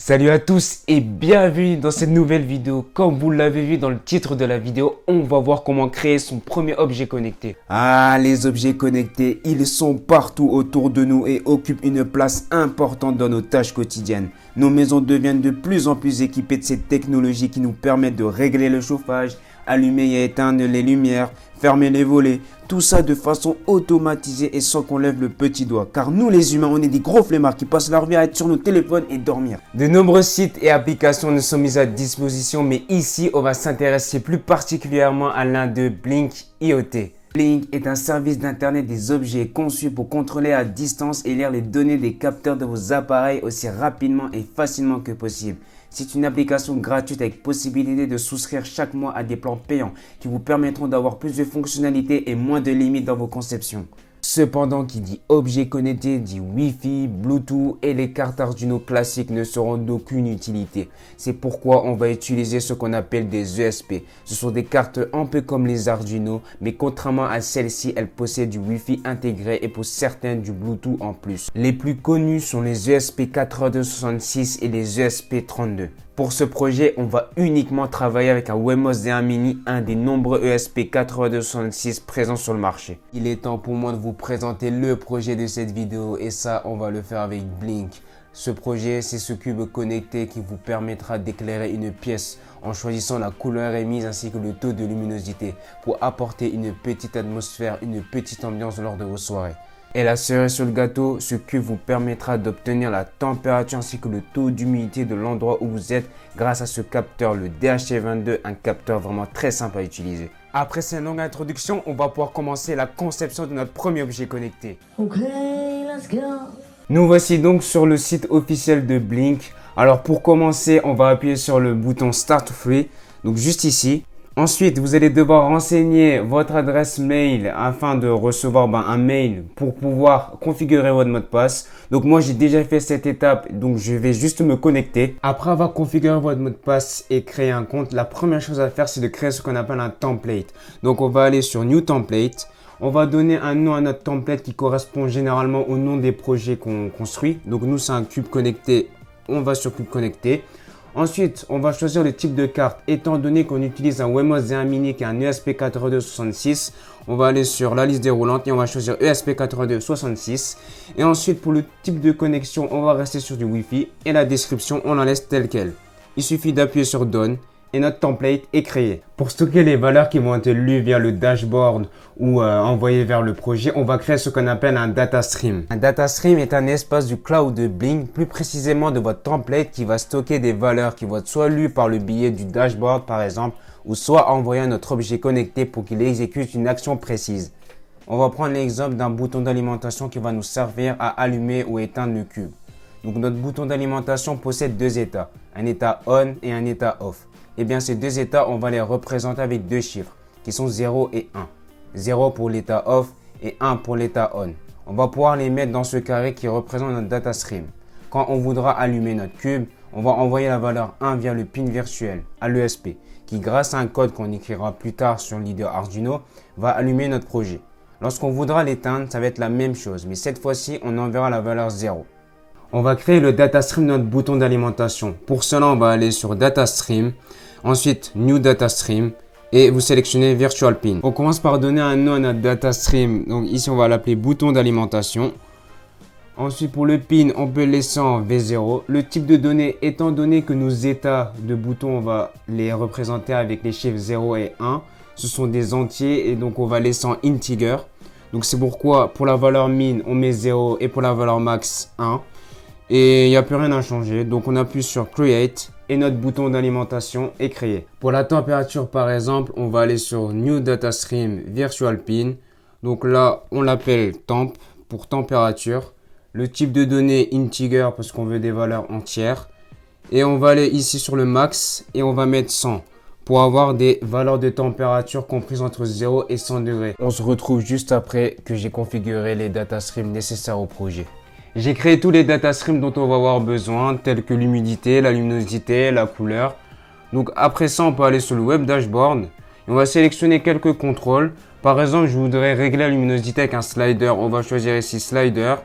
Salut à tous et bienvenue dans cette nouvelle vidéo. Comme vous l'avez vu dans le titre de la vidéo, on va voir comment créer son premier objet connecté. Ah, les objets connectés, ils sont partout autour de nous et occupent une place importante dans nos tâches quotidiennes. Nos maisons deviennent de plus en plus équipées de ces technologies qui nous permettent de régler le chauffage, allumer et éteindre les lumières, fermer les volets, tout ça de façon automatisée et sans qu'on lève le petit doigt. Car nous les humains, on est des gros flemmards qui passent leur vie à être sur nos téléphones et dormir. De nombreux sites et applications nous sont mis à disposition, mais ici, on va s'intéresser plus particulièrement à l'un de Blink IoT. Blink est un service d'internet des objets conçu pour contrôler à distance et lire les données des capteurs de vos appareils aussi rapidement et facilement que possible. C'est une application gratuite avec possibilité de souscrire chaque mois à des plans payants qui vous permettront d'avoir plus de fonctionnalités et moins de limites dans vos conceptions. Cependant, qui dit objet connecté dit Wi-Fi, Bluetooth et les cartes Arduino classiques ne seront d'aucune utilité. C'est pourquoi on va utiliser ce qu'on appelle des ESP. Ce sont des cartes un peu comme les Arduino, mais contrairement à celles-ci, elles possèdent du Wi-Fi intégré et pour certaines du Bluetooth en plus. Les plus connus sont les ESP8266 et les ESP32. Pour ce projet, on va uniquement travailler avec un Wemos D1 Mini, un des nombreux ESP8266 présents sur le marché. Il est temps pour moi de vous présenter le projet de cette vidéo et ça, on va le faire avec Blink. Ce projet, c'est ce cube connecté qui vous permettra d'éclairer une pièce en choisissant la couleur émise ainsi que le taux de luminosité pour apporter une petite atmosphère, une petite ambiance lors de vos soirées. Et la cerise sur le gâteau, ce cube vous permettra d'obtenir la température ainsi que le taux d'humidité de l'endroit où vous êtes grâce à ce capteur, le DHT22, un capteur vraiment très simple à utiliser. Après cette longue introduction, on va pouvoir commencer la conception de notre premier objet connecté. Ok, let's go. Nous voici donc sur le site officiel de Blink. Alors pour commencer, on va appuyer sur le bouton Start Free, donc juste ici. Ensuite, vous allez devoir renseigner votre adresse mail afin de recevoir un mail pour pouvoir configurer votre mot de passe. Donc moi, j'ai déjà fait cette étape, donc je vais juste me connecter. Après avoir configuré votre mot de passe et créé un compte, la première chose à faire, c'est de créer ce qu'on appelle un template. Donc on va aller sur New Template. On va donner un nom à notre template qui correspond généralement au nom des projets qu'on construit. Donc nous, c'est un cube connecté. On va sur cube connecté. Ensuite, on va choisir le type de carte. Étant donné qu'on utilise un Wemos D1 Mini qui est un ESP8266, on va aller sur la liste déroulante et on va choisir ESP8266. Et ensuite, pour le type de connexion, on va rester sur du Wi-Fi et la description, on la laisse telle quelle. Il suffit d'appuyer sur Done et notre template est créé. Pour stocker les valeurs qui vont être lues via le dashboard ou envoyées vers le projet, on va créer ce qu'on appelle un data stream. Un data stream est un espace du cloud de Blink, plus précisément de votre template qui va stocker des valeurs qui vont être soit lues par le biais du dashboard par exemple, ou soit envoyer à notre objet connecté pour qu'il exécute une action précise. On va prendre l'exemple d'un bouton d'alimentation qui va nous servir à allumer ou éteindre le cube. Donc notre bouton d'alimentation possède deux états, un état on et un état off. Eh bien, ces deux états, on va les représenter avec deux chiffres qui sont 0 et 1. 0 pour l'état off et 1 pour l'état on. On va pouvoir les mettre dans ce carré qui représente notre data stream. Quand on voudra allumer notre cube, on va envoyer la valeur 1 via le pin virtuel à l'ESP qui, grâce à un code qu'on écrira plus tard sur l'IDE Arduino, va allumer notre projet. Lorsqu'on voudra l'éteindre, ça va être la même chose, mais cette fois-ci, on enverra la valeur 0. On va créer le data stream de notre bouton d'alimentation. Pour cela, on va aller sur Data Stream, ensuite New Data Stream et vous sélectionnez Virtual Pin. On commence par donner un nom à notre data stream. Donc ici, on va l'appeler bouton d'alimentation. Ensuite, pour le pin, on peut le laisser en V0. Le type de données, étant donné que nos états de boutons, on va les représenter avec les chiffres 0 et 1. Ce sont des entiers et donc on va laisser en integer. Donc c'est pourquoi pour la valeur min, on met 0 et pour la valeur max 1. Et il n'y a plus rien à changer. Donc on appuie sur Create et notre bouton d'alimentation est créé. Pour la température par exemple, on va aller sur New Data Stream Virtual Pin. Donc là, on l'appelle temp pour température. Le type de données integer parce qu'on veut des valeurs entières. Et on va aller ici sur le max et on va mettre 100 pour avoir des valeurs de température comprises entre 0 et 100 degrés. On se retrouve juste après que j'ai configuré les data streams nécessaires au projet. J'ai créé tous les data streams dont on va avoir besoin, tels que l'humidité, la luminosité, la couleur. Donc après ça, on peut aller sur le web dashboard et on va sélectionner quelques contrôles. Par exemple, je voudrais régler la luminosité avec un slider. On va choisir ici slider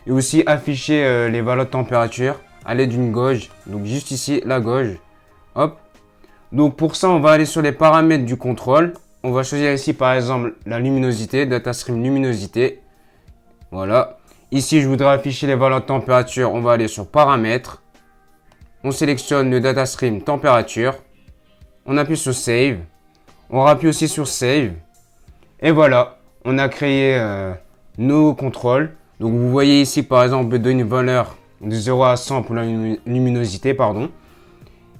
et aussi afficher les valeurs de température à l'aide d'une gauge. Donc juste ici, la gauge. Hop. Donc pour ça, on va aller sur les paramètres du contrôle. On va choisir ici par exemple la luminosité, DataStream luminosité. Voilà. Ici, je voudrais afficher les valeurs de température. On va aller sur paramètres. On sélectionne le DataStream température. On appuie sur Save. On appuie aussi sur Save. Et voilà, on a créé nos contrôles. Donc vous voyez ici par exemple, on peut donner une valeur de 0 à 100 pour la luminosité, pardon.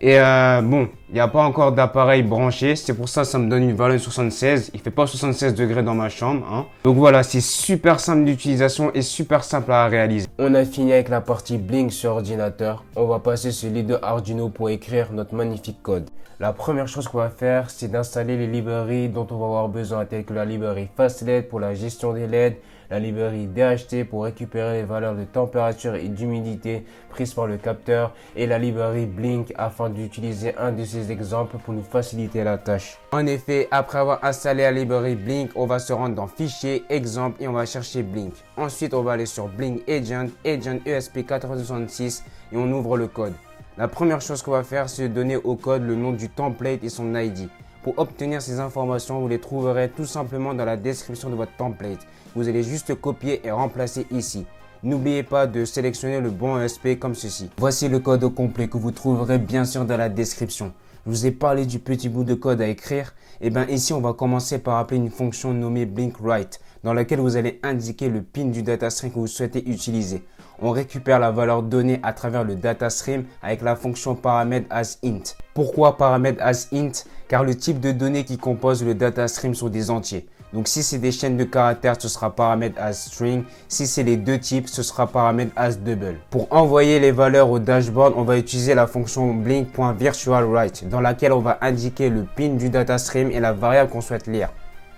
Et bon, il n'y a pas encore d'appareil branché, c'est pour ça que ça me donne une valeur de 76. Il ne fait pas 76 degrés dans ma chambre, hein. Donc voilà, c'est super simple d'utilisation et super simple à réaliser. On a fini avec la partie Blink sur ordinateur. On va passer sur l'IDE Arduino pour écrire notre magnifique code. La première chose qu'on va faire, c'est d'installer les librairies dont on va avoir besoin, telles que la librairie FastLED pour la gestion des LED, la librairie DHT pour récupérer les valeurs de température et d'humidité prises par le capteur et la librairie Blink afin d'utiliser un de ces exemples pour nous faciliter la tâche. En effet, après avoir installé la librairie Blink, on va se rendre dans Fichier, Exemple et on va chercher Blink. Ensuite, on va aller sur Blink Agent, Agent ESP8266 et on ouvre le code. La première chose qu'on va faire, c'est donner au code le nom du template et son ID. Pour obtenir ces informations, vous les trouverez tout simplement dans la description de votre template. Vous allez juste copier et remplacer ici. N'oubliez pas de sélectionner le bon ESP comme ceci. Voici le code au complet que vous trouverez bien sûr dans la description. Je vous ai parlé du petit bout de code à écrire. Et bien ici, on va commencer par appeler une fonction nommée BlinkWrite, dans laquelle vous allez indiquer le pin du datastream que vous souhaitez utiliser. On récupère la valeur donnée à travers le datastream avec la fonction paramètre_as_int. Pourquoi paramètre_as_int? Car le type de données qui compose le datastream sont des entiers. Donc si c'est des chaînes de caractères, ce sera paramètre_as_string. Si c'est les deux types, ce sera paramètre_as_double. Pour envoyer les valeurs au dashboard, on va utiliser la fonction blink.virtualWrite dans laquelle on va indiquer le pin du datastream et la variable qu'on souhaite lire.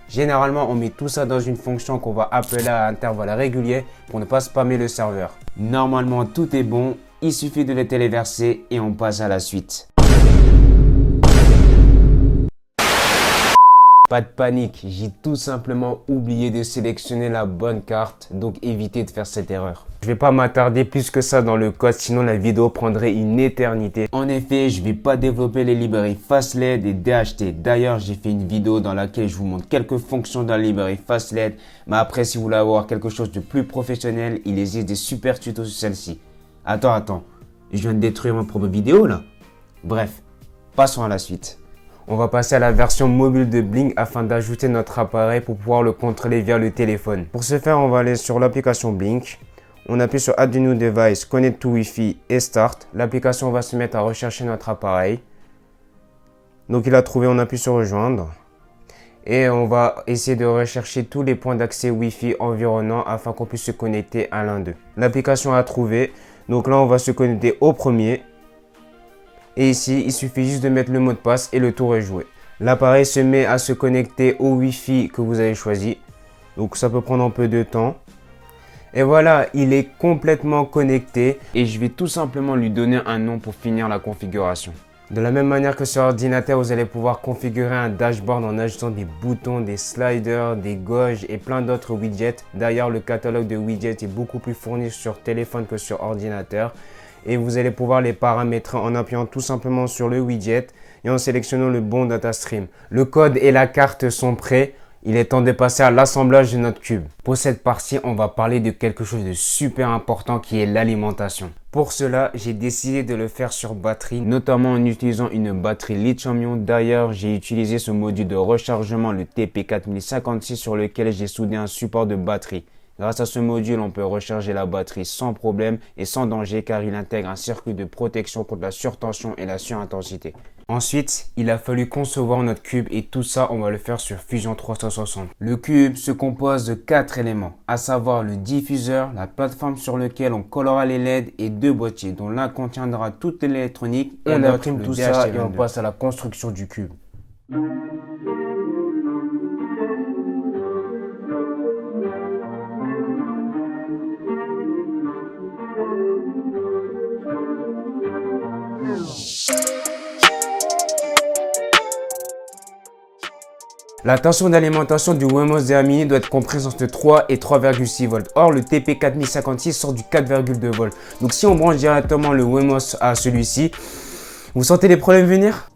Généralement, on met tout ça dans une fonction qu'on va appeler à intervalles réguliers pour ne pas spammer le serveur. Normalement, tout est bon. Il suffit de les téléverser et on passe à la suite. Pas de panique, j'ai tout simplement oublié de sélectionner la bonne carte, donc évitez de faire cette erreur. Je vais pas m'attarder plus que ça dans le code, sinon la vidéo prendrait une éternité. En effet, je vais pas développer les librairies FastLED et DHT. D'ailleurs, j'ai fait une vidéo dans laquelle je vous montre quelques fonctions de la librairie FastLED. Mais après, si vous voulez avoir quelque chose de plus professionnel, il existe des super tutos sur celle-ci. Attends, je viens de détruire ma propre vidéo là. Bref, passons à la suite. On va passer à la version mobile de Blink afin d'ajouter notre appareil pour pouvoir le contrôler via le téléphone. Pour ce faire, on va aller sur l'application Blink. On appuie sur Add a new device, Connect to Wi-Fi et Start. L'application va se mettre à rechercher notre appareil. Donc il a trouvé, on appuie sur Rejoindre. Et on va essayer de rechercher tous les points d'accès Wi-Fi environnants afin qu'on puisse se connecter à l'un d'eux. L'application a trouvé. Donc là, on va se connecter au premier. Et ici, il suffit juste de mettre le mot de passe et le tour est joué. L'appareil se met à se connecter au Wi-Fi que vous avez choisi. Donc ça peut prendre un peu de temps. Et voilà, il est complètement connecté. Et je vais tout simplement lui donner un nom pour finir la configuration. De la même manière que sur ordinateur, vous allez pouvoir configurer un dashboard en ajoutant des boutons, des sliders, des gauges et plein d'autres widgets. D'ailleurs, le catalogue de widgets est beaucoup plus fourni sur téléphone que sur ordinateur. Et vous allez pouvoir les paramétrer en appuyant tout simplement sur le widget et en sélectionnant le bon datastream. Le code et la carte sont prêts. Il est temps de passer à l'assemblage de notre cube. Pour cette partie, on va parler de quelque chose de super important qui est l'alimentation. Pour cela, j'ai décidé de le faire sur batterie, notamment en utilisant une batterie lithium-ion. D'ailleurs, j'ai utilisé ce module de rechargement, le TP4056, sur lequel j'ai soudé un support de batterie. Grâce à ce module, on peut recharger la batterie sans problème et sans danger car il intègre un circuit de protection contre la surtension et la surintensité. Ensuite, il a fallu concevoir notre cube et tout ça, on va le faire sur Fusion 360. Le cube se compose de 4 éléments, à savoir le diffuseur, la plateforme sur laquelle on collera les LED et 2 boîtiers dont l'un contiendra toute l'électronique. On imprime tout ça et on passe à la construction du cube. La tension d'alimentation du Wemos DR-Mini doit être comprise entre 3 et 3,6 volts. Or, le TP4056 sort du 4,2 volts. Donc, si on branche directement le Wemos à celui-ci, vous sentez les problèmes venir?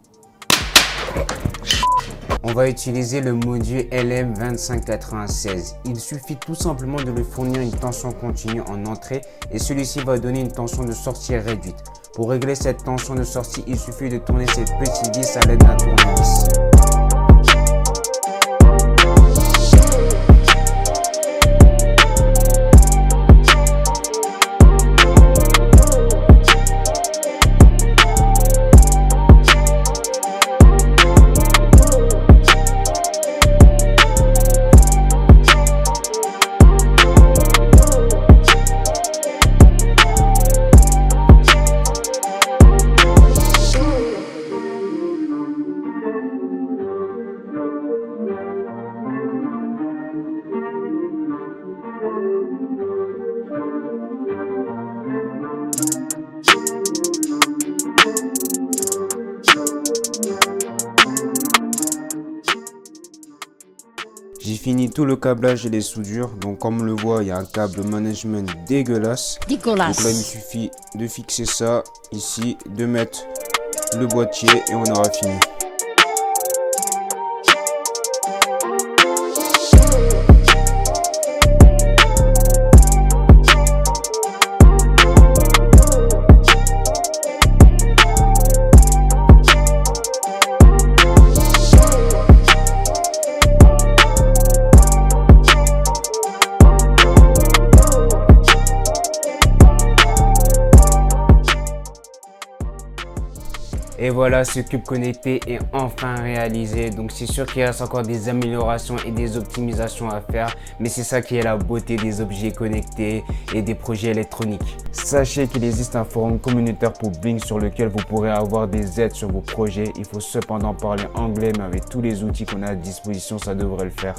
On va utiliser le module LM2596. Il suffit tout simplement de lui fournir une tension continue en entrée et celui-ci va donner une tension de sortie réduite. Pour régler cette tension de sortie, il suffit de tourner cette petite vis à l'aide d'un tournevis. J'ai fini tout le câblage et les soudures. Donc comme on le voit, il y a un câble de management dégueulasse. Donc là, il me suffit de fixer ça ici, de mettre le boîtier et on aura fini. Et voilà, ce cube connecté est enfin réalisé. Donc c'est sûr qu'il reste encore des améliorations et des optimisations à faire. Mais c'est ça qui est la beauté des objets connectés et des projets électroniques. Sachez qu'il existe un forum communautaire pour Blink sur lequel vous pourrez avoir des aides sur vos projets. Il faut cependant parler anglais, mais avec tous les outils qu'on a à disposition, ça devrait le faire.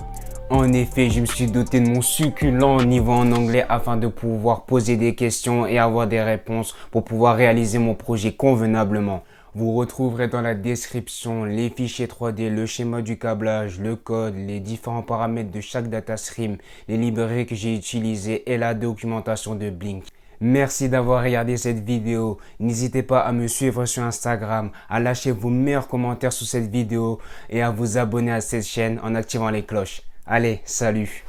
En effet, je me suis doté de mon succulent niveau en anglais afin de pouvoir poser des questions et avoir des réponses pour pouvoir réaliser mon projet convenablement. Vous retrouverez dans la description les fichiers 3D, le schéma du câblage, le code, les différents paramètres de chaque datastream, les librairies que j'ai utilisées et la documentation de Blink. Merci d'avoir regardé cette vidéo. N'hésitez pas à me suivre sur Instagram, à lâcher vos meilleurs commentaires sous cette vidéo et à vous abonner à cette chaîne en activant les cloches. Allez, salut!